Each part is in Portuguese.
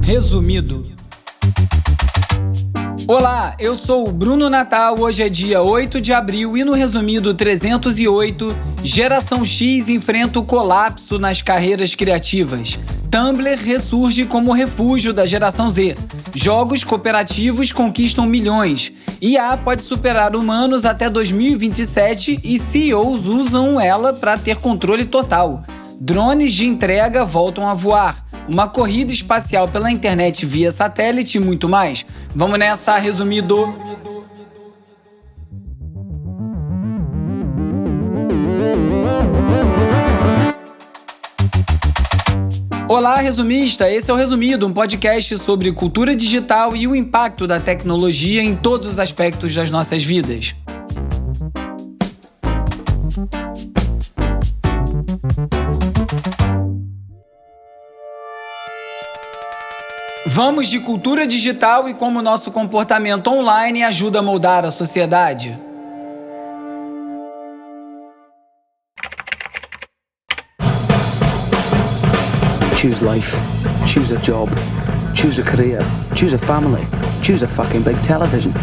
Resumido. Olá, eu sou o Bruno Natal, hoje é dia 8 de abril e no Resumido 308, Geração X enfrenta o colapso nas carreiras criativas. Tumblr ressurge como refúgio da Geração Z. Jogos cooperativos conquistam milhões. IA pode superar humanos até 2027 e CEOs usam ela para ter controle total. Drones de entrega voltam a voar. Uma corrida espacial pela internet via satélite e muito mais. Vamos nessa, resumido. Olá, resumista! Esse é o Resumido, um podcast sobre cultura digital e o impacto da tecnologia em todos os aspectos das nossas vidas. Vamos de cultura digital e como nosso comportamento online ajuda a moldar a sociedade. Choose life, choose a job, choose a career, choose a family, choose a fucking big television.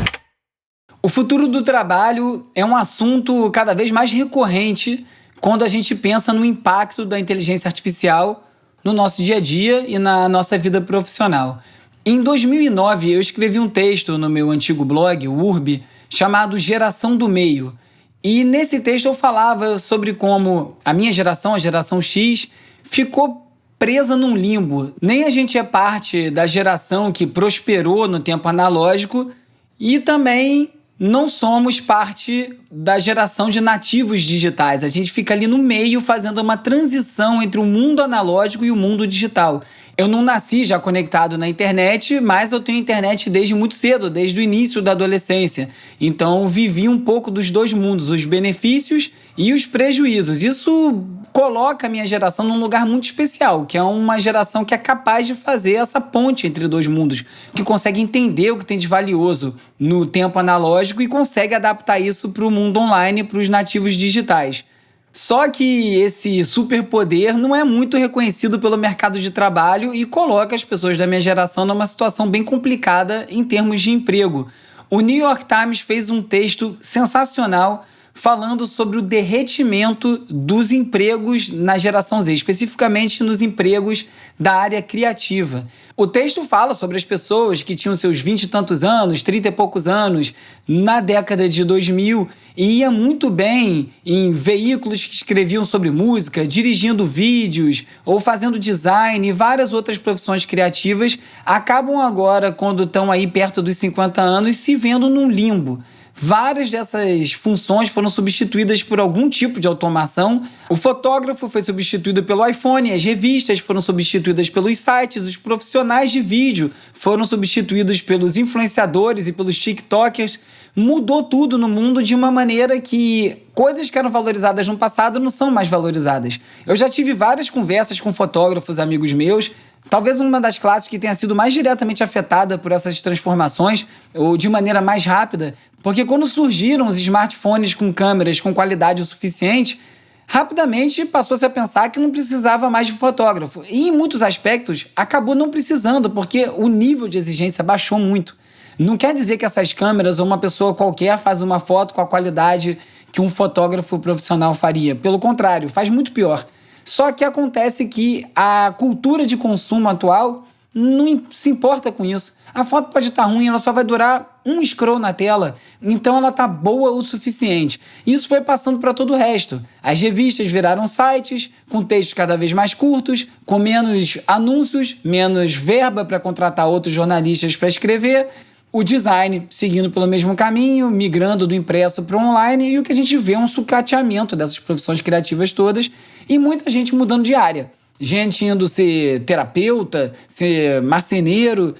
O futuro do trabalho é um assunto cada vez mais recorrente quando a gente pensa no impacto da inteligência artificial no nosso dia a dia e na nossa vida profissional. Em 2009, eu escrevi um texto no meu antigo blog, o Urb, chamado Geração do Meio. E nesse texto eu falava sobre como a minha geração, a geração X, ficou presa num limbo. Nem a gente é parte da geração que prosperou no tempo analógico e também não somos parte da geração de nativos digitais. A gente fica ali no meio fazendo uma transição entre o mundo analógico e o mundo digital. Eu não nasci já conectado na internet, mas eu tenho internet desde muito cedo, desde o início da adolescência. Então vivi um pouco dos dois mundos, os benefícios e os prejuízos. Isso coloca a minha geração num lugar muito especial, que é uma geração que é capaz de fazer essa ponte entre dois mundos, que consegue entender o que tem de valioso no tempo analógico e consegue adaptar isso para o mundo online, para os nativos digitais. Só que esse superpoder não é muito reconhecido pelo mercado de trabalho e coloca as pessoas da minha geração numa situação bem complicada em termos de emprego. O New York Times fez um texto sensacional falando sobre o derretimento dos empregos na geração Z, especificamente nos empregos da área criativa. O texto fala sobre as pessoas que tinham seus 20 e tantos anos, 30 e poucos anos, na década de 2000, e ia muito bem em veículos que escreviam sobre música, dirigindo vídeos ou fazendo design e várias outras profissões criativas, acabam agora, quando estão aí perto dos 50 anos, se vendo num limbo. Várias dessas funções foram substituídas por algum tipo de automação. O fotógrafo foi substituído pelo iPhone, as revistas foram substituídas pelos sites, os profissionais de vídeo foram substituídos pelos influenciadores e pelos TikTokers. Mudou tudo no mundo de uma maneira que coisas que eram valorizadas no passado não são mais valorizadas. Eu já tive várias conversas com fotógrafos, amigos meus. Talvez uma das classes que tenha sido mais diretamente afetada por essas transformações, ou de maneira mais rápida, porque quando surgiram os smartphones com câmeras com qualidade o suficiente, rapidamente passou-se a pensar que não precisava mais de fotógrafo. E em muitos aspectos acabou não precisando, porque o nível de exigência baixou muito. Não quer dizer que essas câmeras ou uma pessoa qualquer faz uma foto com a qualidade que um fotógrafo profissional faria. Pelo contrário, faz muito pior. Só que acontece que a cultura de consumo atual não se importa com isso. A foto pode estar ruim, ela só vai durar um scroll na tela, então ela está boa o suficiente. Isso foi passando para todo o resto. As revistas viraram sites, com textos cada vez mais curtos, com menos anúncios, menos verba para contratar outros jornalistas para escrever. O design seguindo pelo mesmo caminho, migrando do impresso para o online, e o que a gente vê é um sucateamento dessas profissões criativas todas e muita gente mudando de área. Gente indo ser terapeuta, ser marceneiro,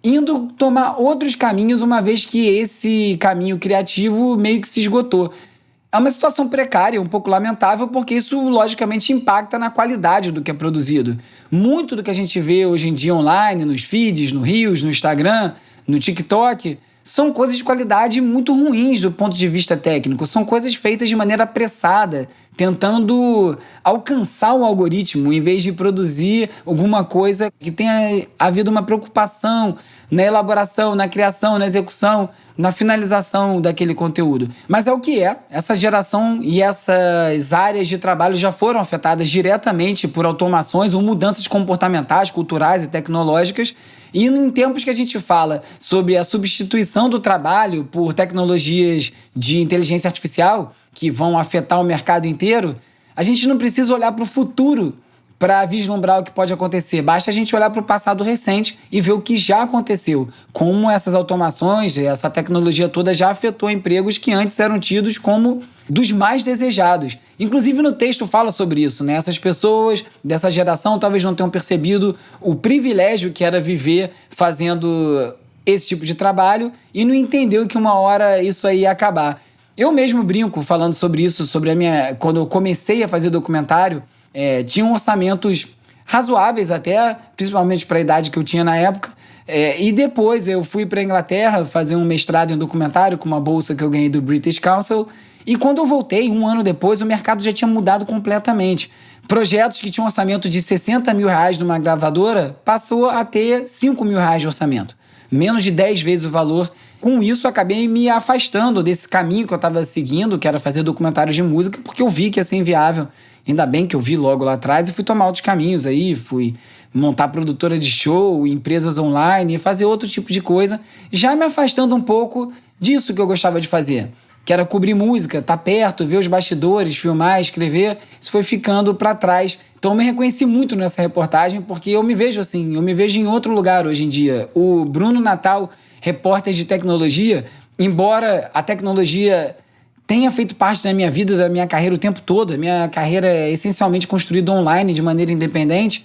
indo tomar outros caminhos, uma vez que esse caminho criativo meio que se esgotou. É uma situação precária, um pouco lamentável, porque isso logicamente impacta na qualidade do que é produzido. Muito do que a gente vê hoje em dia online, nos feeds, no Reels, no Instagram, no TikTok, são coisas de qualidade muito ruins do ponto de vista técnico. São coisas feitas de maneira apressada, tentando alcançar o algoritmo, em vez de produzir alguma coisa que tenha havido uma preocupação na elaboração, na criação, na execução, na finalização daquele conteúdo. Mas é o que é. Essa geração e essas áreas de trabalho já foram afetadas diretamente por automações ou mudanças comportamentais, culturais e tecnológicas. E em tempos que a gente fala sobre a substituição do trabalho por tecnologias de inteligência artificial que vão afetar o mercado inteiro, a gente não precisa olhar para o futuro para vislumbrar o que pode acontecer. Basta a gente olhar para o passado recente e ver o que já aconteceu. Como essas automações, essa tecnologia toda já afetou empregos que antes eram tidos como dos mais desejados. Inclusive no texto fala sobre isso, né? Essas pessoas dessa geração talvez não tenham percebido o privilégio que era viver fazendo esse tipo de trabalho e não entendeu que uma hora isso aí ia acabar. Eu mesmo brinco falando sobre isso, quando eu comecei a fazer documentário, tinham orçamentos razoáveis até, principalmente para a idade que eu tinha na época. E depois eu fui para a Inglaterra fazer um mestrado em documentário com uma bolsa que eu ganhei do British Council. E quando eu voltei, um ano depois, o mercado já tinha mudado completamente. Projetos que tinham um orçamento de 60 mil reais numa gravadora passou a ter 5 mil reais de orçamento. Menos de 10 vezes o valor. Com isso, eu acabei me afastando desse caminho que eu estava seguindo, que era fazer documentários de música, porque eu vi que ia ser inviável. Ainda bem que eu vi logo lá atrás e fui tomar outros caminhos aí, fui montar produtora de show, empresas online, fazer outro tipo de coisa, já me afastando um pouco disso que eu gostava de fazer, que era cobrir música, estar perto, ver os bastidores, filmar, escrever. Isso foi ficando para trás. Então eu me reconheci muito nessa reportagem, porque eu me vejo assim, eu me vejo em outro lugar hoje em dia. O Bruno Natal, repórter de tecnologia, embora a tecnologia tenha feito parte da minha vida, da minha carreira o tempo todo, a minha carreira é essencialmente construída online, de maneira independente,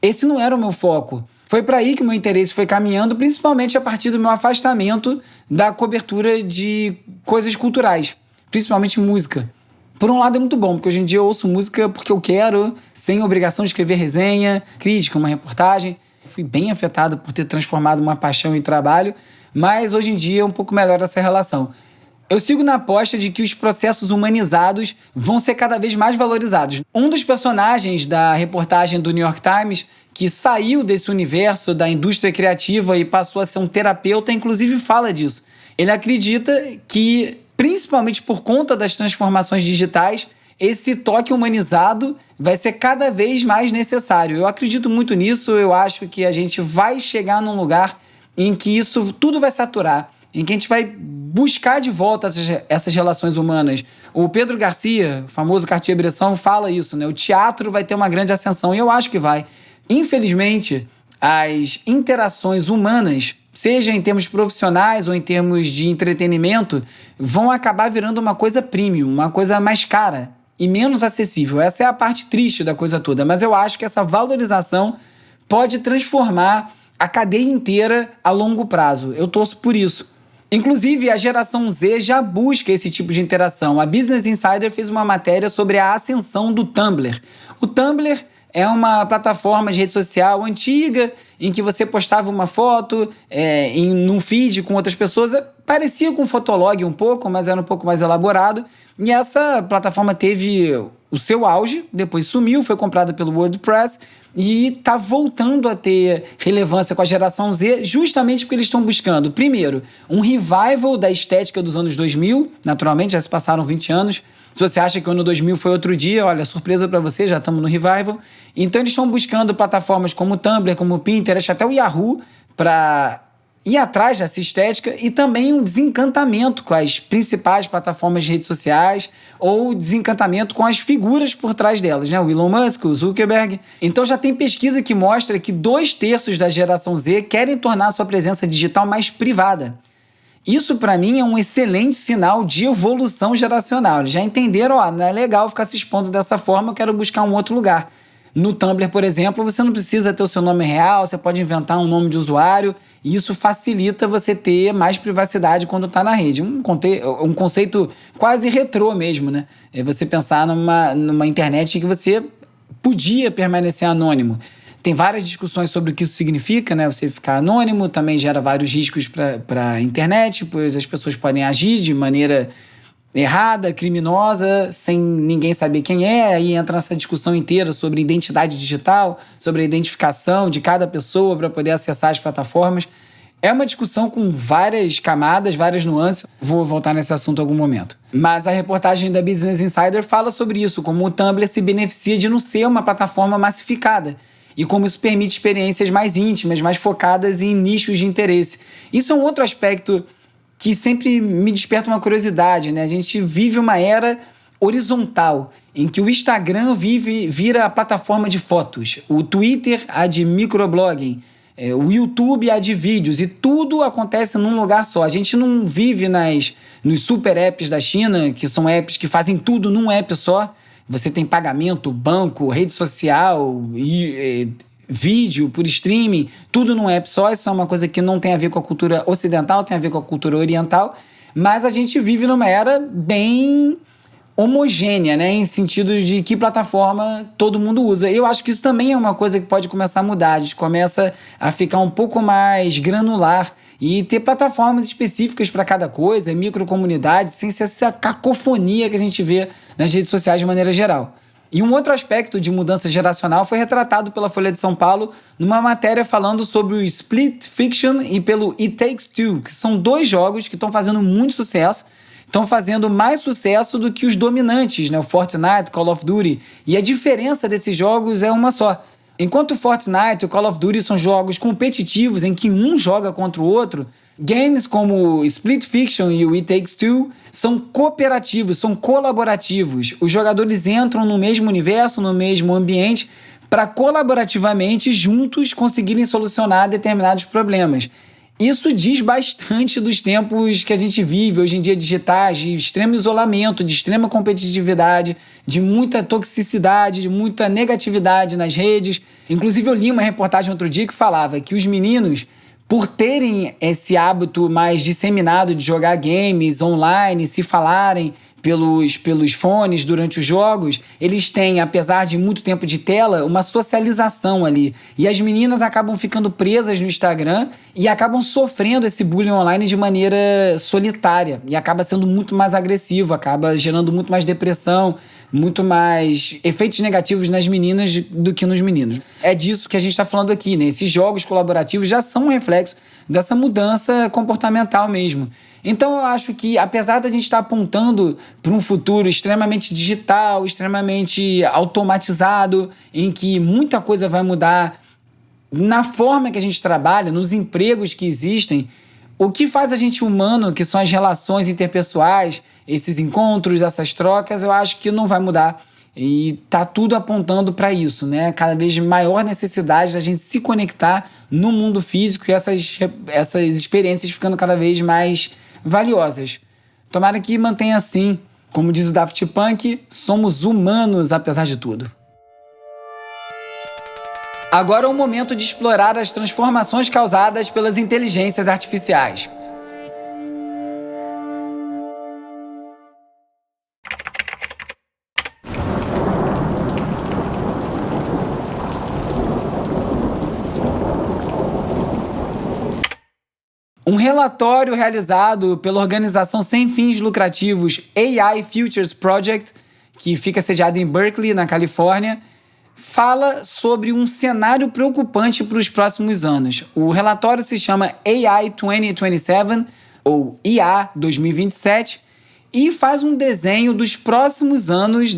esse não era o meu foco. Foi para aí que o meu interesse foi caminhando, principalmente a partir do meu afastamento da cobertura de coisas culturais, principalmente música. Por um lado é muito bom, porque hoje em dia eu ouço música porque eu quero, sem obrigação de escrever resenha, crítica, uma reportagem. Fui bem afetado por ter transformado uma paixão em trabalho, mas hoje em dia é um pouco melhor essa relação. Eu sigo na aposta de que os processos humanizados vão ser cada vez mais valorizados. Um dos personagens da reportagem do New York Times, que saiu desse universo da indústria criativa e passou a ser um terapeuta, inclusive fala disso. Ele acredita que, principalmente por conta das transformações digitais, esse toque humanizado vai ser cada vez mais necessário. Eu acredito muito nisso, eu acho que a gente vai chegar num lugar em que isso tudo vai saturar, em que a gente vai buscar de volta essas relações humanas. O Pedro Garcia, o famoso Cartier-Bresson, fala isso, né? O teatro vai ter uma grande ascensão, e eu acho que vai. Infelizmente, as interações humanas, seja em termos profissionais ou em termos de entretenimento, vão acabar virando uma coisa premium, uma coisa mais cara e menos acessível. Essa é a parte triste da coisa toda, mas eu acho que essa valorização pode transformar a cadeia inteira a longo prazo. Eu torço por isso. Inclusive, a geração Z já busca esse tipo de interação. A Business Insider fez uma matéria sobre a ascensão do Tumblr. O Tumblr é uma plataforma de rede social antiga em que você postava uma foto num feed com outras pessoas. Parecia com o Fotolog um pouco, mas era um pouco mais elaborado. E essa plataforma teve o seu auge, depois sumiu, foi comprada pelo WordPress e está voltando a ter relevância com a geração Z, justamente porque eles estão buscando, primeiro, um revival da estética dos anos 2000, naturalmente, já se passaram 20 anos. Se você acha que o ano 2000 foi outro dia, olha, surpresa para você, já estamos no revival. Então eles estão buscando plataformas como o Tumblr, como o Pinterest, até o Yahoo, para ir atrás dessa estética, e também um desencantamento com as principais plataformas de redes sociais ou desencantamento com as figuras por trás delas, né? O Elon Musk, o Zuckerberg. Então já tem pesquisa que mostra que 2/3 da geração Z querem tornar sua presença digital mais privada. Isso, para mim, é um excelente sinal de evolução geracional. Eles já entenderam, não é legal ficar se expondo dessa forma, eu quero buscar um outro lugar. No Tumblr, por exemplo, você não precisa ter o seu nome real, você pode inventar um nome de usuário, e isso facilita você ter mais privacidade quando está na rede. Um conceito quase retrô mesmo, né? É você pensar numa internet em que você podia permanecer anônimo. Tem várias discussões sobre o que isso significa, né? Você ficar anônimo também gera vários riscos para a internet, pois as pessoas podem agir de maneira errada, criminosa, sem ninguém saber quem é. Aí entra nessa discussão inteira sobre identidade digital, sobre a identificação de cada pessoa para poder acessar as plataformas. É uma discussão com várias camadas, várias nuances. Vou voltar nesse assunto em algum momento. Mas a reportagem da Business Insider fala sobre isso, como o Tumblr se beneficia de não ser uma plataforma massificada e como isso permite experiências mais íntimas, mais focadas em nichos de interesse. Isso é um outro aspecto que sempre me desperta uma curiosidade, né? A gente vive uma era horizontal, em que o Instagram vira a plataforma de fotos, o Twitter a de microblogging, o YouTube a de vídeos, e tudo acontece num lugar só. A gente não vive nos super apps da China, que são apps que fazem tudo num app só. Você tem pagamento, banco, rede social, vídeo por streaming, tudo num app só. Isso é uma coisa que não tem a ver com a cultura ocidental, tem a ver com a cultura oriental. Mas a gente vive numa era bem homogênea, né? Em sentido de que plataforma todo mundo usa. Eu acho que isso também é uma coisa que pode começar a mudar. A gente começa a ficar um pouco mais granular e ter plataformas específicas para cada coisa, microcomunidades, sem ser essa cacofonia que a gente vê nas redes sociais de maneira geral. E um outro aspecto de mudança geracional foi retratado pela Folha de São Paulo numa matéria falando sobre o Split Fiction e pelo It Takes Two, que são 2 jogos que estão fazendo muito sucesso, estão fazendo mais sucesso do que os dominantes, né? O Fortnite, Call of Duty. E a diferença desses jogos é uma só. Enquanto o Fortnite e o Call of Duty são jogos competitivos em que um joga contra o outro, games como Split Fiction e o It Takes Two são cooperativos, são colaborativos. Os jogadores entram no mesmo universo, no mesmo ambiente, para colaborativamente, juntos, conseguirem solucionar determinados problemas. Isso diz bastante dos tempos que a gente vive hoje em dia, digitais, de extremo isolamento, de extrema competitividade, de muita toxicidade, de muita negatividade nas redes. Inclusive, eu li uma reportagem outro dia que falava que os meninos, por terem esse hábito mais disseminado de jogar games online, se falarem pelos fones durante os jogos, eles têm, apesar de muito tempo de tela, uma socialização ali. E as meninas acabam ficando presas no Instagram e acabam sofrendo esse bullying online de maneira solitária. E acaba sendo muito mais agressivo, acaba gerando muito mais depressão, muito mais efeitos negativos nas meninas do que nos meninos. É disso que a gente está falando aqui, né? Esses jogos colaborativos já são um reflexo dessa mudança comportamental mesmo. Então eu acho que, apesar da gente estar apontando para um futuro extremamente digital, extremamente automatizado, em que muita coisa vai mudar na forma que a gente trabalha, nos empregos que existem, o que faz a gente humano, que são as relações interpessoais, esses encontros, essas trocas, eu acho que não vai mudar. E tá tudo apontando para isso, né? Cada vez maior necessidade da gente se conectar no mundo físico e essas experiências ficando cada vez mais valiosas. Tomara que mantenha assim. Como diz o Daft Punk, somos humanos apesar de tudo. Agora é o momento de explorar as transformações causadas pelas inteligências artificiais. Um relatório realizado pela organização sem fins lucrativos AI Futures Project, que fica sediada em Berkeley, na Califórnia, fala sobre um cenário preocupante para os próximos anos. O relatório se chama AI 2027, ou IA 2027, e faz um desenho dos próximos anos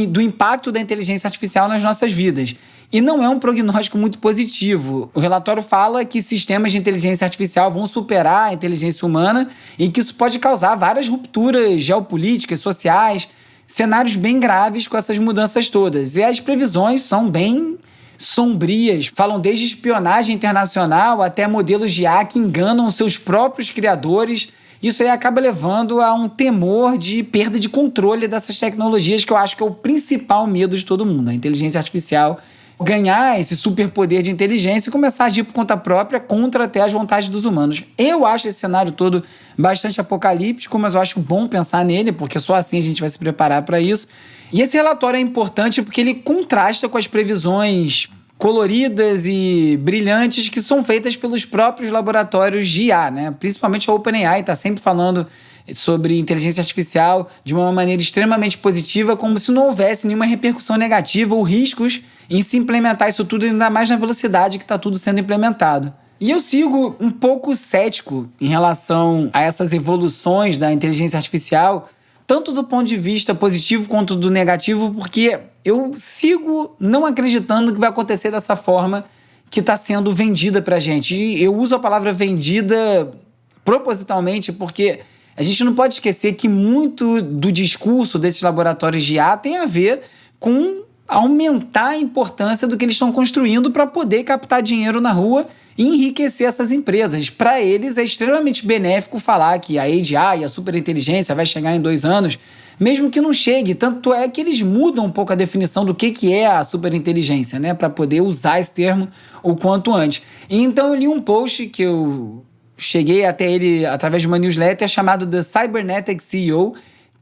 do impacto da inteligência artificial nas nossas vidas. E não é um prognóstico muito positivo. O relatório fala que sistemas de inteligência artificial vão superar a inteligência humana e que isso pode causar várias rupturas geopolíticas, sociais, cenários bem graves com essas mudanças todas. E as previsões são bem sombrias. Falam desde espionagem internacional até modelos de IA que enganam seus próprios criadores. Isso aí acaba levando a um temor de perda de controle dessas tecnologias, que eu acho que é o principal medo de todo mundo. A inteligência artificial ganhar esse superpoder de inteligência e começar a agir por conta própria contra até as vontades dos humanos. Eu acho esse cenário todo bastante apocalíptico, mas eu acho bom pensar nele, porque só assim a gente vai se preparar para isso. E esse relatório é importante porque ele contrasta com as previsões coloridas e brilhantes que são feitas pelos próprios laboratórios de IA, né? Principalmente a OpenAI está sempre falando sobre inteligência artificial de uma maneira extremamente positiva, como se não houvesse nenhuma repercussão negativa ou riscos em se implementar isso tudo, ainda mais na velocidade que está tudo sendo implementado. E eu sigo um pouco cético em relação a essas evoluções da inteligência artificial, tanto do ponto de vista positivo quanto do negativo, porque eu sigo não acreditando que vai acontecer dessa forma que está sendo vendida pra gente. E eu uso a palavra vendida propositalmente porque a gente não pode esquecer que muito do discurso desses laboratórios de IA tem a ver com aumentar a importância do que eles estão construindo para poder captar dinheiro na rua e enriquecer essas empresas. Para eles é extremamente benéfico falar que a AGI, a superinteligência, vai chegar em 2 anos, mesmo que não chegue. Tanto é que eles mudam um pouco a definição do que é a superinteligência, né? Para poder usar esse termo o quanto antes. E então eu li um post que eu cheguei até ele através de uma newsletter chamado The Cybernetic CEO,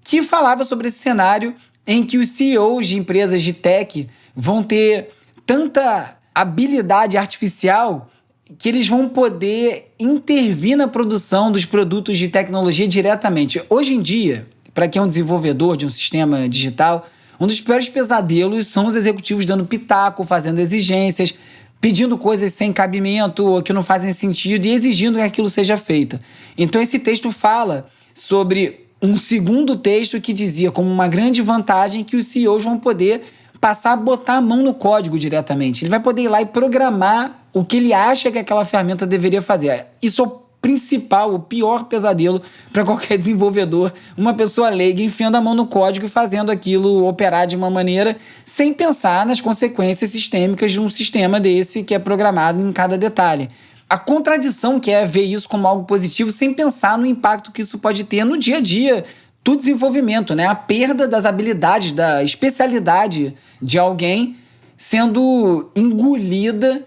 que falava sobre esse cenário em que os CEOs de empresas de tech vão ter tanta habilidade artificial que eles vão poder intervir na produção dos produtos de tecnologia diretamente. Hoje em dia, para quem é um desenvolvedor de um sistema digital, um dos piores pesadelos são os executivos dando pitaco, fazendo exigências, pedindo coisas sem cabimento ou que não fazem sentido e exigindo que aquilo seja feito. Então esse texto fala sobre um segundo texto que dizia como uma grande vantagem que os CEOs vão poder passar a botar a mão no código diretamente. Ele vai poder ir lá e programar o que ele acha que aquela ferramenta deveria fazer. Isso é o principal, o pior pesadelo para qualquer desenvolvedor. Uma pessoa leiga enfiando a mão no código e fazendo aquilo operar de uma maneira sem pensar nas consequências sistêmicas de um sistema desse que é programado em cada detalhe. A contradição que é ver isso como algo positivo sem pensar no impacto que isso pode ter no dia a dia do desenvolvimento, né? A perda das habilidades, da especialidade de alguém sendo engolida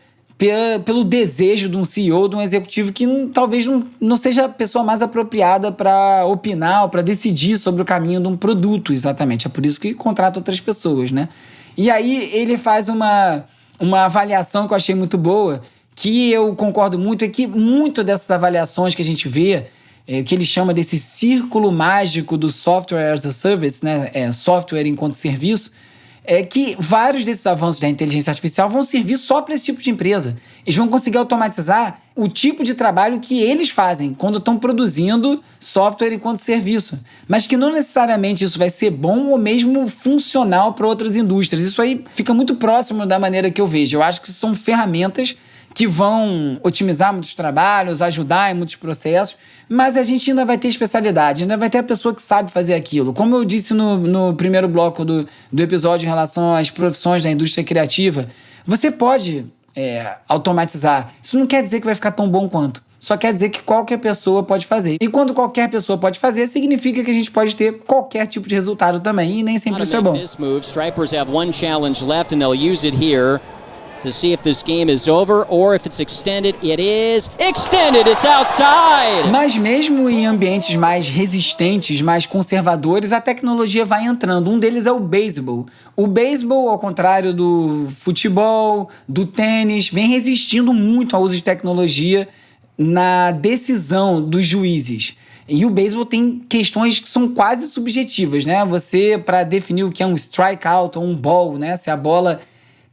pelo desejo de um CEO, de um executivo que talvez não seja a pessoa mais apropriada para opinar ou para decidir sobre o caminho de um produto, exatamente. É por isso que contrata outras pessoas, né? E aí ele faz uma avaliação que eu achei muito boa, que eu concordo muito, é que muito dessas avaliações que a gente vê, que ele chama desse círculo mágico do software as a service, né? Software enquanto serviço, é que vários desses avanços da inteligência artificial vão servir só para esse tipo de empresa. Eles vão conseguir automatizar o tipo de trabalho que eles fazem quando estão produzindo software enquanto serviço. Mas que não necessariamente isso vai ser bom ou mesmo funcional para outras indústrias. Isso aí fica muito próximo da maneira que eu vejo. Eu acho que são ferramentas que vão otimizar muitos trabalhos, ajudar em muitos processos, mas a gente ainda vai ter especialidade, ainda vai ter a pessoa que sabe fazer aquilo. Como eu disse no primeiro bloco do episódio em relação às profissões da indústria criativa, você pode automatizar. Isso não quer dizer que vai ficar tão bom quanto. Só quer dizer que qualquer pessoa pode fazer. E quando qualquer pessoa pode fazer, significa que a gente pode ter qualquer tipo de resultado também, e nem sempre isso é bom. Stripers have one challenge left and they'll use it here to see if this game is over or if it's extended. It is extended, it's outside! Mas mesmo em ambientes mais resistentes, mais conservadores, a tecnologia vai entrando. Um deles é o beisebol. O beisebol, ao contrário do futebol, do tênis, vem resistindo muito ao uso de tecnologia na decisão dos juízes. E o beisebol tem questões que são quase subjetivas, né? Você, para definir o que é um strikeout ou um ball, né? Se a bola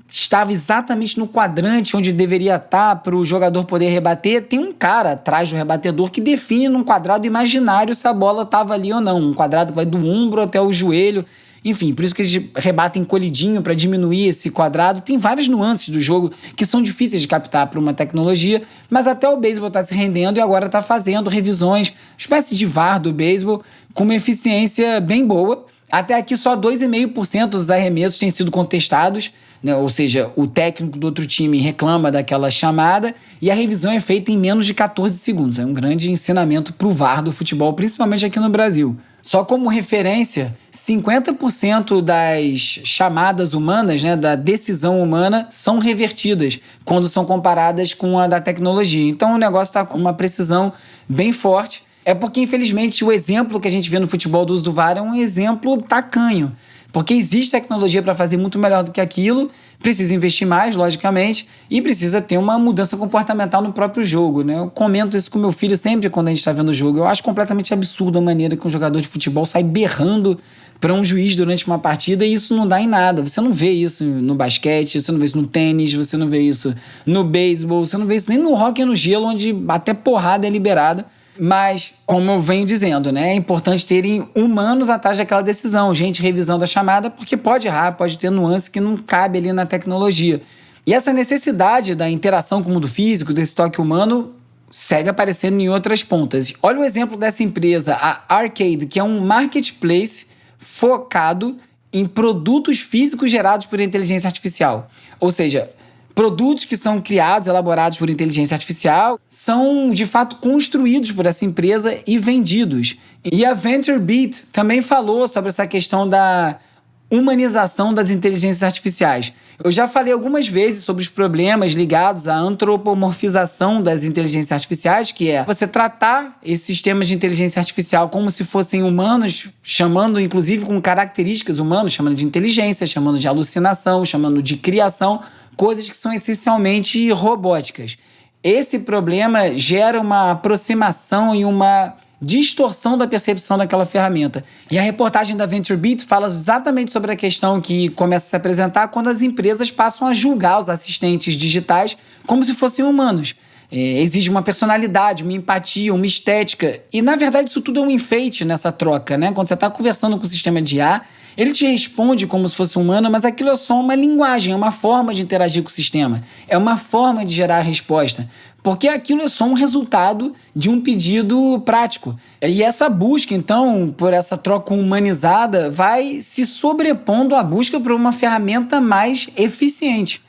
estava exatamente no quadrante onde deveria estar para o jogador poder rebater, tem um cara atrás do rebatedor que define num quadrado imaginário se a bola estava ali ou não. Um quadrado que vai do ombro até o joelho. Enfim, por isso que eles rebatem colidinho para diminuir esse quadrado. Tem várias nuances do jogo que são difíceis de captar para uma tecnologia, mas até o beisebol está se rendendo e agora está fazendo revisões, espécie de VAR do beisebol, com uma eficiência bem boa. Até aqui só 2,5% dos arremessos têm sido contestados, né? Ou seja, o técnico do outro time reclama daquela chamada e a revisão é feita em menos de 14 segundos. É um grande ensinamento para o VAR do futebol, principalmente aqui no Brasil. Só como referência, 50% das chamadas humanas, né, da decisão humana, são revertidas quando são comparadas com a da tecnologia. Então o negócio está com uma precisão bem forte. É porque, infelizmente, o exemplo que a gente vê no futebol do uso do VAR é um exemplo tacanho. Porque existe tecnologia para fazer muito melhor do que aquilo, precisa investir mais, logicamente, e precisa ter uma mudança comportamental no próprio jogo, né? Eu comento isso com meu filho sempre quando a gente está vendo o jogo. Eu acho completamente absurdo a maneira que um jogador de futebol sai berrando para um juiz durante uma partida, e isso não dá em nada. Você não vê isso no basquete, você não vê isso no tênis, você não vê isso no beisebol, você não vê isso nem no hóquei no gelo, onde até porrada é liberada. Mas, como eu venho dizendo, né, é importante terem humanos atrás daquela decisão, gente revisando a chamada, porque pode errar, pode ter nuance que não cabe ali na tecnologia. E essa necessidade da interação com o mundo físico, desse toque humano, segue aparecendo em outras pontas. Olha o exemplo dessa empresa, a Arcade, que é um marketplace focado em produtos físicos gerados por inteligência artificial. Ou seja, produtos que são criados, elaborados por inteligência artificial, são de fato construídos por essa empresa e vendidos. E a VentureBeat também falou sobre essa questão da humanização das inteligências artificiais. Eu já falei algumas vezes sobre os problemas ligados à antropomorfização das inteligências artificiais, que é você tratar esses sistemas de inteligência artificial como se fossem humanos, chamando inclusive com características humanas, chamando de inteligência, chamando de alucinação, chamando de criação, coisas que são essencialmente robóticas. Esse problema gera uma aproximação e uma distorção da percepção daquela ferramenta. E a reportagem da VentureBeat fala exatamente sobre a questão que começa a se apresentar quando as empresas passam a julgar os assistentes digitais como se fossem humanos. Exige uma personalidade, uma empatia, uma estética. E, na verdade, isso tudo é um enfeite nessa troca, né? Quando você está conversando com o sistema de IA, ele te responde como se fosse humano, mas aquilo é só uma linguagem, é uma forma de interagir com o sistema. É uma forma de gerar a resposta. Porque aquilo é só um resultado de um pedido prático. E essa busca, então, por essa troca humanizada, vai se sobrepondo à busca por uma ferramenta mais eficiente.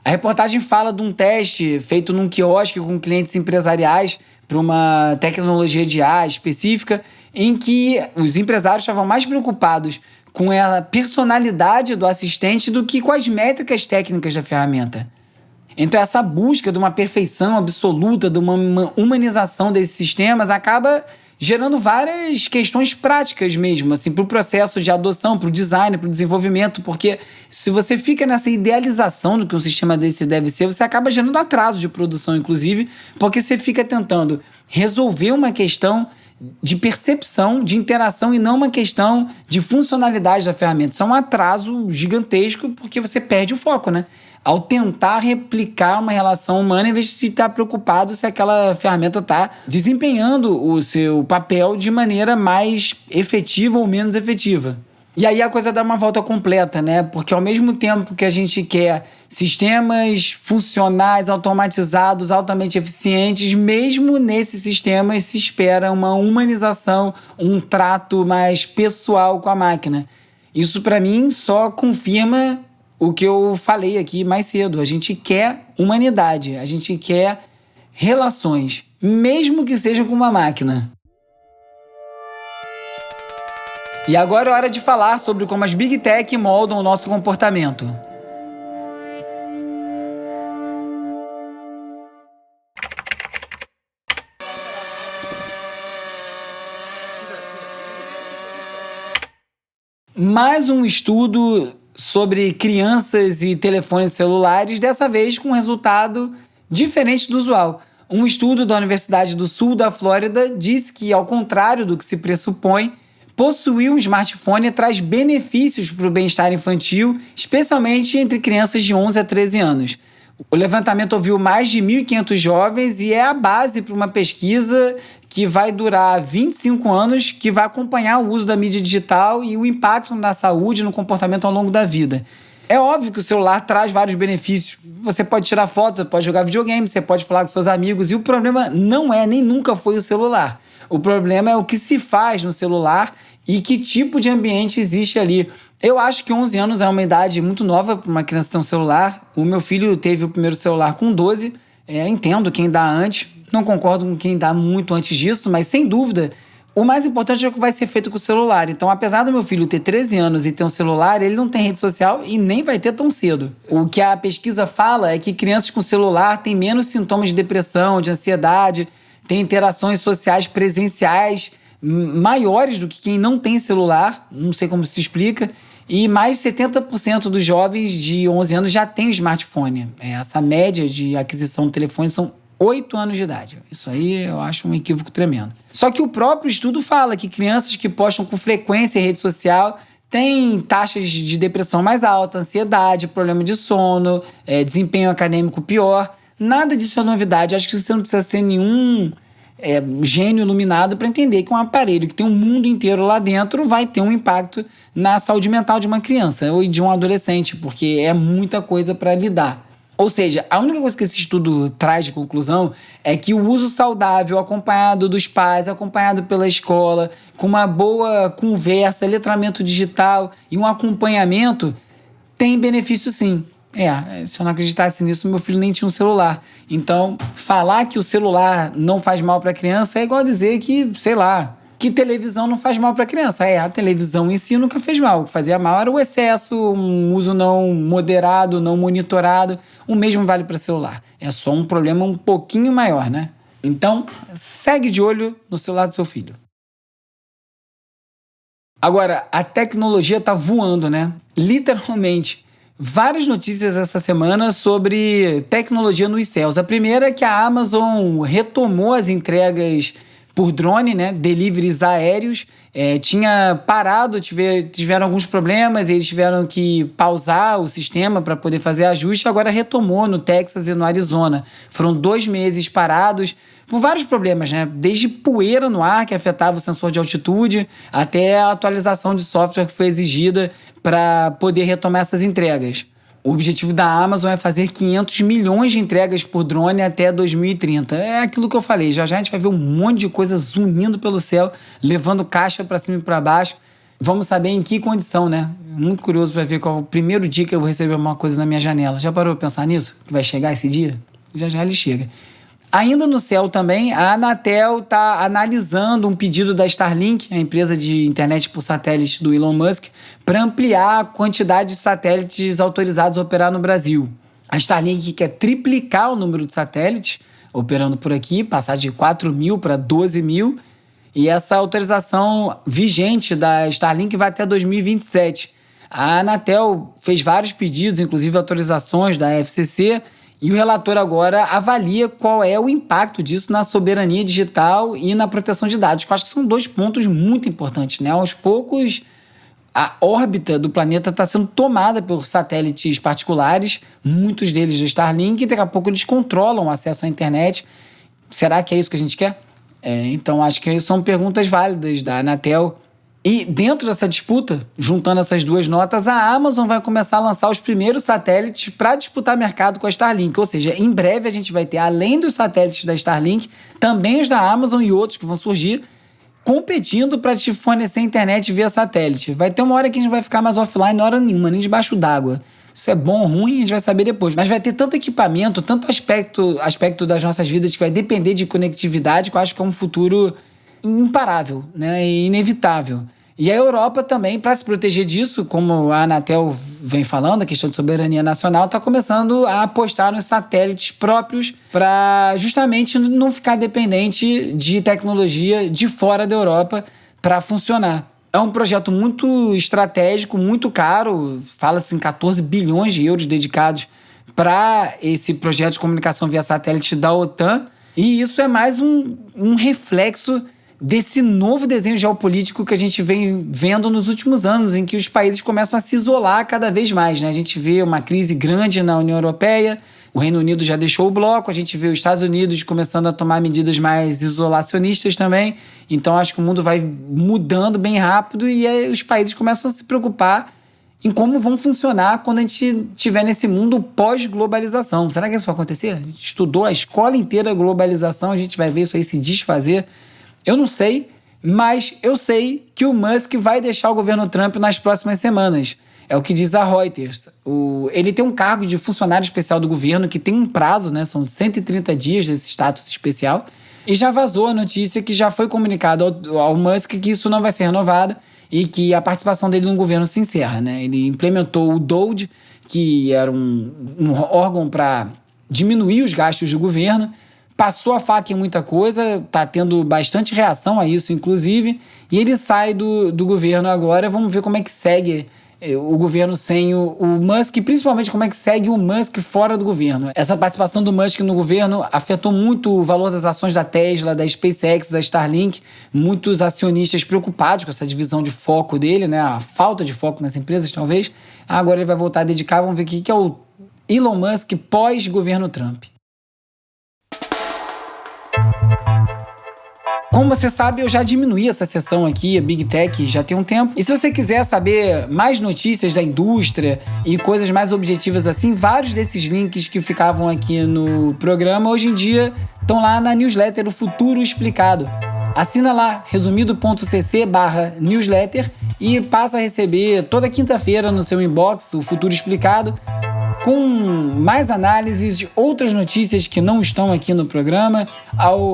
A reportagem fala de um teste feito num quiosque com clientes empresariais para uma tecnologia de IA específica, em que os empresários estavam mais preocupados com a personalidade do assistente do que com as métricas técnicas da ferramenta. Então essa busca de uma perfeição absoluta, de uma humanização desses sistemas acaba gerando várias questões práticas mesmo, assim, para o processo de adoção, para o design, para o desenvolvimento, porque se você fica nessa idealização do que um sistema desse deve ser, você acaba gerando atraso de produção, inclusive, porque você fica tentando resolver uma questão de percepção, de interação e não uma questão de funcionalidade da ferramenta. Isso é um atraso gigantesco porque você perde o foco, né? Ao tentar replicar uma relação humana em vez de estar preocupado se aquela ferramenta está desempenhando o seu papel de maneira mais efetiva ou menos efetiva. E aí a coisa dá uma volta completa, né? Porque ao mesmo tempo que a gente quer sistemas funcionais, automatizados, altamente eficientes, mesmo nesses sistemas se espera uma humanização, um trato mais pessoal com a máquina. Isso, para mim, só confirma o que eu falei aqui mais cedo. A gente quer humanidade, a gente quer relações, mesmo que seja com uma máquina. E agora é hora de falar sobre como as Big Tech moldam o nosso comportamento. Mais um estudo sobre crianças e telefones celulares, dessa vez com um resultado diferente do usual. Um estudo da Universidade do Sul da Flórida disse que, ao contrário do que se pressupõe, possuir um smartphone traz benefícios para o bem-estar infantil, especialmente entre crianças de 11 a 13 anos. O levantamento ouviu mais de 1.500 jovens e é a base para uma pesquisa que vai durar 25 anos, que vai acompanhar o uso da mídia digital e o impacto na saúde e no comportamento ao longo da vida. É óbvio que o celular traz vários benefícios. Você pode tirar fotos, você pode jogar videogame, você pode falar com seus amigos, e o problema não é, nem nunca foi o celular. O problema é o que se faz no celular e que tipo de ambiente existe ali. Eu acho que 11 anos é uma idade muito nova para uma criança ter um celular. O meu filho teve o primeiro celular com 12. Entendo quem dá antes, não concordo com quem dá muito antes disso, mas sem dúvida, o mais importante é o que vai ser feito com o celular. Então, apesar do meu filho ter 13 anos e ter um celular, ele não tem rede social e nem vai ter tão cedo. O que a pesquisa fala é que crianças com celular têm menos sintomas de depressão, de ansiedade, têm interações sociais presenciais maiores do que quem não tem celular. Não sei como se explica. e mais de 70% dos jovens de 11 anos já têm smartphone. Essa média de aquisição do telefone são 8 anos de idade. Isso aí eu acho um equívoco tremendo. Só que o próprio estudo fala que crianças que postam com frequência em rede social têm taxas de depressão mais alta, ansiedade, problema de sono, desempenho acadêmico pior. Nada disso é novidade. Acho que você não precisa ser nenhum gênio iluminado para entender que um aparelho que tem um mundo inteiro lá dentro vai ter um impacto na saúde mental de uma criança ou de um adolescente, porque é muita coisa para lidar. Ou seja, a única coisa que esse estudo traz de conclusão é que o uso saudável, acompanhado dos pais, acompanhado pela escola, com uma boa conversa, letramento digital e um acompanhamento, tem benefício sim. Se eu não acreditasse nisso, meu filho nem tinha um celular. Então, falar que o celular não faz mal para a criança é igual dizer que, sei lá, que televisão não faz mal para a criança. A televisão em si nunca fez mal. O que fazia mal era o excesso, um uso não moderado, não monitorado. O mesmo vale para celular. É só um problema um pouquinho maior, né? Então, segue de olho no celular do seu filho. Agora, a tecnologia tá voando, né? Literalmente. Várias notícias essa semana sobre tecnologia nos céus. A primeira é que a Amazon retomou as entregas por drone, né? Deliveries aéreos. Tinha parado, tiveram alguns problemas, eles tiveram que pausar o sistema para poder fazer ajuste. Agora retomou no Texas e no Arizona. Foram 2 meses parados por vários problemas, né? Desde poeira no ar, que afetava o sensor de altitude, até a atualização de software que foi exigida para poder retomar essas entregas. O objetivo da Amazon é fazer 500 milhões de entregas por drone até 2030. É aquilo que eu falei, já a gente vai ver um monte de coisa zunindo pelo céu, levando caixa para cima e para baixo. Vamos saber em que condição, né? Muito curioso para ver qual é o primeiro dia que eu vou receber alguma coisa na minha janela. Já parou para pensar nisso? Que vai chegar esse dia? Já ele chega. Ainda no céu também, a Anatel está analisando um pedido da Starlink, a empresa de internet por satélite do Elon Musk, para ampliar a quantidade de satélites autorizados a operar no Brasil. A Starlink quer triplicar o número de satélites operando por aqui, passar de 4 mil para 12 mil, e essa autorização vigente da Starlink vai até 2027. A Anatel fez vários pedidos, inclusive autorizações da FCC, e o relator agora avalia qual é o impacto disso na soberania digital e na proteção de dados, que eu acho que são 2 pontos muito importantes, né? Aos poucos, a órbita do planeta está sendo tomada por satélites particulares, muitos deles do Starlink, e daqui a pouco eles controlam o acesso à internet. Será que é isso que a gente quer? Então, acho que são perguntas válidas da Anatel. E dentro dessa disputa, juntando essas 2 notas, a Amazon vai começar a lançar os primeiros satélites para disputar mercado com a Starlink. Ou seja, em breve a gente vai ter, além dos satélites da Starlink, também os da Amazon e outros que vão surgir, competindo para te fornecer internet via satélite. Vai ter uma hora que a gente vai ficar mais offline, hora nenhuma, nem debaixo d'água. Isso é bom ou ruim, a gente vai saber depois. Mas vai ter tanto equipamento, tanto aspecto das nossas vidas que vai depender de conectividade, que eu acho que é um futuro imparável, né? E inevitável. E a Europa também, para se proteger disso, como a Anatel vem falando, a questão de soberania nacional, está começando a apostar nos satélites próprios para justamente não ficar dependente de tecnologia de fora da Europa para funcionar. É um projeto muito estratégico, muito caro, fala-se em 14 bilhões de euros dedicados para esse projeto de comunicação via satélite da OTAN, e isso é mais um reflexo desse novo desenho geopolítico que a gente vem vendo nos últimos anos, em que os países começam a se isolar cada vez mais, né? A gente vê uma crise grande na União Europeia, o Reino Unido já deixou o bloco, a gente vê os Estados Unidos começando a tomar medidas mais isolacionistas também, então acho que o mundo vai mudando bem rápido e aí os países começam a se preocupar em como vão funcionar quando a gente estiver nesse mundo pós-globalização. Será que isso vai acontecer? A gente estudou a escola inteira a globalização, a gente vai ver isso aí se desfazer. Eu não sei, mas eu sei que o Musk vai deixar o governo Trump nas próximas semanas. É o que diz a Reuters. Ele tem um cargo de funcionário especial do governo que tem um prazo, né? São 130 dias desse status especial. E já vazou a notícia que já foi comunicado ao Musk que isso não vai ser renovado e que a participação dele no governo se encerra, né? Ele implementou o DOGE, que era um órgão para diminuir os gastos do governo, passou a faca em muita coisa, está tendo bastante reação a isso, inclusive, e ele sai do governo agora. Vamos ver como é que segue o governo sem o Musk, principalmente como é que segue o Musk fora do governo. Essa participação do Musk no governo afetou muito o valor das ações da Tesla, da SpaceX, da Starlink. Muitos acionistas preocupados com essa divisão de foco dele, né? A falta de foco nas empresas, talvez. Agora ele vai voltar a dedicar, vamos ver o que é o Elon Musk pós-governo Trump. Como você sabe, eu já diminuí essa sessão aqui, a Big Tech, já tem um tempo. E se você quiser saber mais notícias da indústria e coisas mais objetivas assim, vários desses links que ficavam aqui no programa, hoje em dia estão lá na newsletter O Futuro Explicado. Assina lá, resumido.cc/newsletter e passa a receber toda quinta-feira no seu inbox o Futuro Explicado, com mais análises de outras notícias que não estão aqui no programa,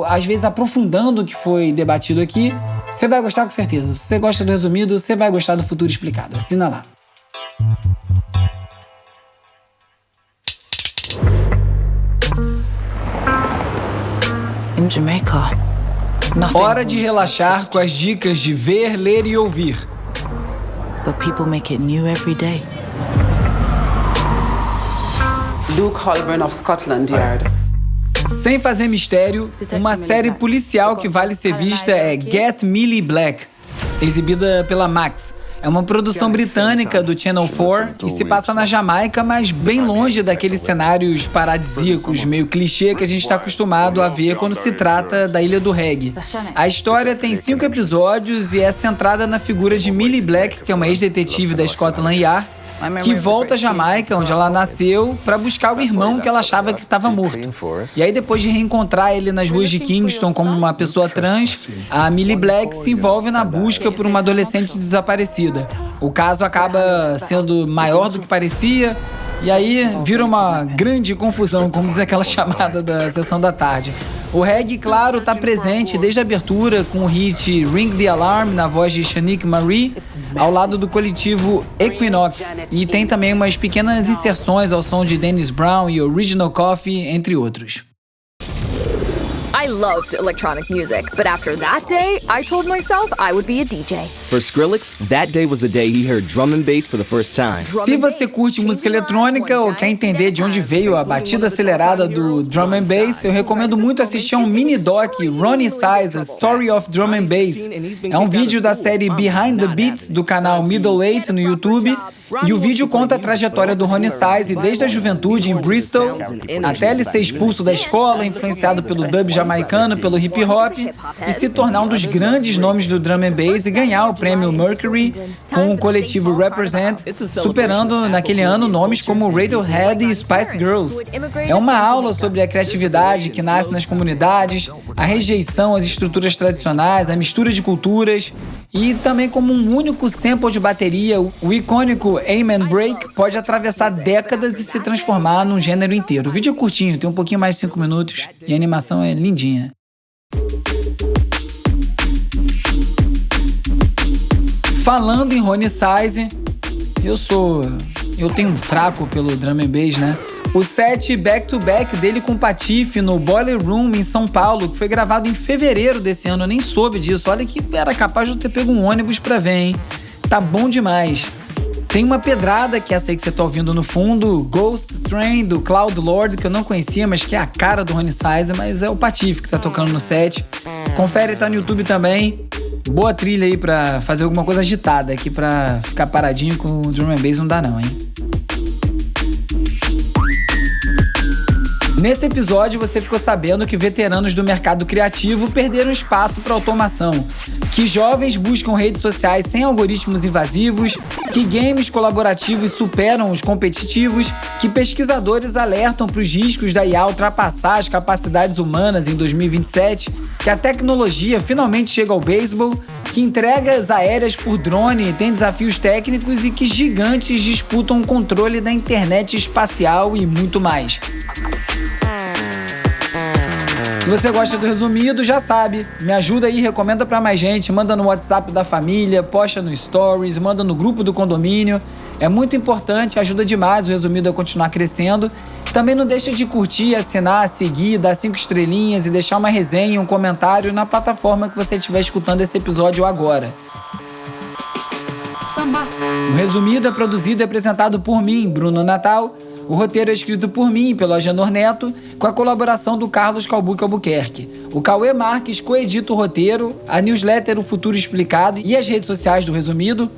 às vezes aprofundando o que foi debatido aqui. Você vai gostar com certeza. Se você gosta do resumido, você vai gostar do Futuro Explicado. Assina lá. In Jamaica, Hora de relaxar com as dicas de ver, ler e ouvir. but people make it new every day. Luke Holborn of Scotland Yard. Sem fazer mistério, uma série policial que vale ser vista é Get Millie Black, exibida pela Max. É uma produção britânica do Channel 4 e se passa na Jamaica, mas bem longe daqueles cenários paradisíacos, meio clichê que a gente está acostumado a ver quando se trata da Ilha do Reggae. A história tem 5 episódios e é centrada na figura de Millie Black, que é uma ex-detetive da Scotland Yard, que volta à Jamaica, onde ela nasceu, para buscar o irmão que ela achava que estava morto. E aí, depois de reencontrar ele nas ruas de Kingston como uma pessoa trans, a Millie Black se envolve na busca por uma adolescente desaparecida. O caso acaba sendo maior do que parecia, e aí vira uma grande confusão, como diz aquela chamada da sessão da tarde. O reggae, claro, está presente desde a abertura com o hit Ring the Alarm, na voz de Shanique Marie, ao lado do coletivo Equinox. E tem também umas pequenas inserções ao som de Dennis Brown e Original Coffee, entre outros. I loved electronic music, but after that day, I told myself I would be a DJ. For Skrillex, that day was the day he heard drum and bass for the first time. Se você curte música eletrônica ou quer entender de onde veio a batida acelerada do drum and bass, eu recomendo muito assistir a um mini-doc Ronnie Size, A Story of Drum and Bass. É um vídeo da série Behind the Beats do canal Middle Eight no YouTube, e o vídeo conta a trajetória do Ronnie Size desde a juventude em Bristol até ele ser expulso da escola, influenciado pelo dub jamaicano, pelo hip hop, e se tornar um dos grandes nomes do drum and bass e ganhar o prêmio Mercury com o coletivo Represent, superando naquele ano nomes como Radiohead e Spice Girls. É uma aula sobre a criatividade que nasce nas comunidades, a rejeição às estruturas tradicionais, a mistura de culturas, e também como um único sample de bateria, o icônico Aim and Break pode atravessar décadas e se transformar num gênero inteiro. O vídeo é curtinho, tem um pouquinho mais de 5 minutos e a animação é lindinha. Falando em Ronnie Size, eu tenho um fraco pelo drum and bass, né? O set back-to-back dele com o Patife no Boiler Room em São Paulo, que foi gravado em fevereiro desse ano, eu nem soube disso. Olha que era capaz de eu ter pego um ônibus pra ver, hein? Tá bom demais. Tem uma pedrada, que é essa aí que você tá ouvindo no fundo, Ghost Train, do Cloud Lord, que eu não conhecia, mas que é a cara do Ronnie Size, mas é o Patife que tá tocando no set. Confere, tá no YouTube também. Boa trilha aí pra fazer alguma coisa agitada, aqui pra ficar paradinho com o drum and bass não dá não, hein? Nesse episódio, você ficou sabendo que veteranos do mercado criativo perderam espaço para automação, que jovens buscam redes sociais sem algoritmos invasivos, que games colaborativos superam os competitivos, que pesquisadores alertam para os riscos da IA ultrapassar as capacidades humanas em 2027, que a tecnologia finalmente chega ao beisebol, que entregas aéreas por drone têm desafios técnicos e que gigantes disputam o controle da internet espacial e muito mais. Se você gosta do resumido, já sabe, me ajuda aí, recomenda pra mais gente, manda no WhatsApp da família, posta no Stories, manda no grupo do condomínio. É muito importante, ajuda demais o resumido a continuar crescendo. Também não deixa de curtir, assinar, seguir, dar 5 estrelinhas e deixar uma resenha e um comentário na plataforma que você estiver escutando esse episódio agora. O Resumido é produzido e apresentado por mim, Bruno Natal. O roteiro é escrito por mim e pelo Agenor Neto, com a colaboração do Carlos Calbuque Albuquerque. O Cauê Marques coedita o roteiro, a newsletter O Futuro Explicado e as redes sociais do Resumido,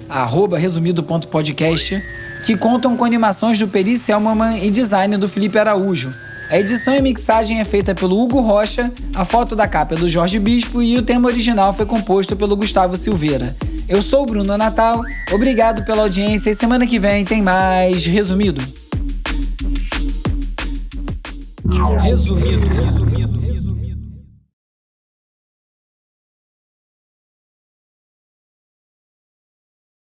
@resumido.podcast, que contam com animações do Peri Selmanman e design do Felipe Araújo. A edição e mixagem é feita pelo Hugo Rocha, a foto da capa é do Jorge Bispo e o tema original foi composto pelo Gustavo Silveira. Eu sou o Bruno Natal, obrigado pela audiência e semana que vem tem mais Resumido. Resumido.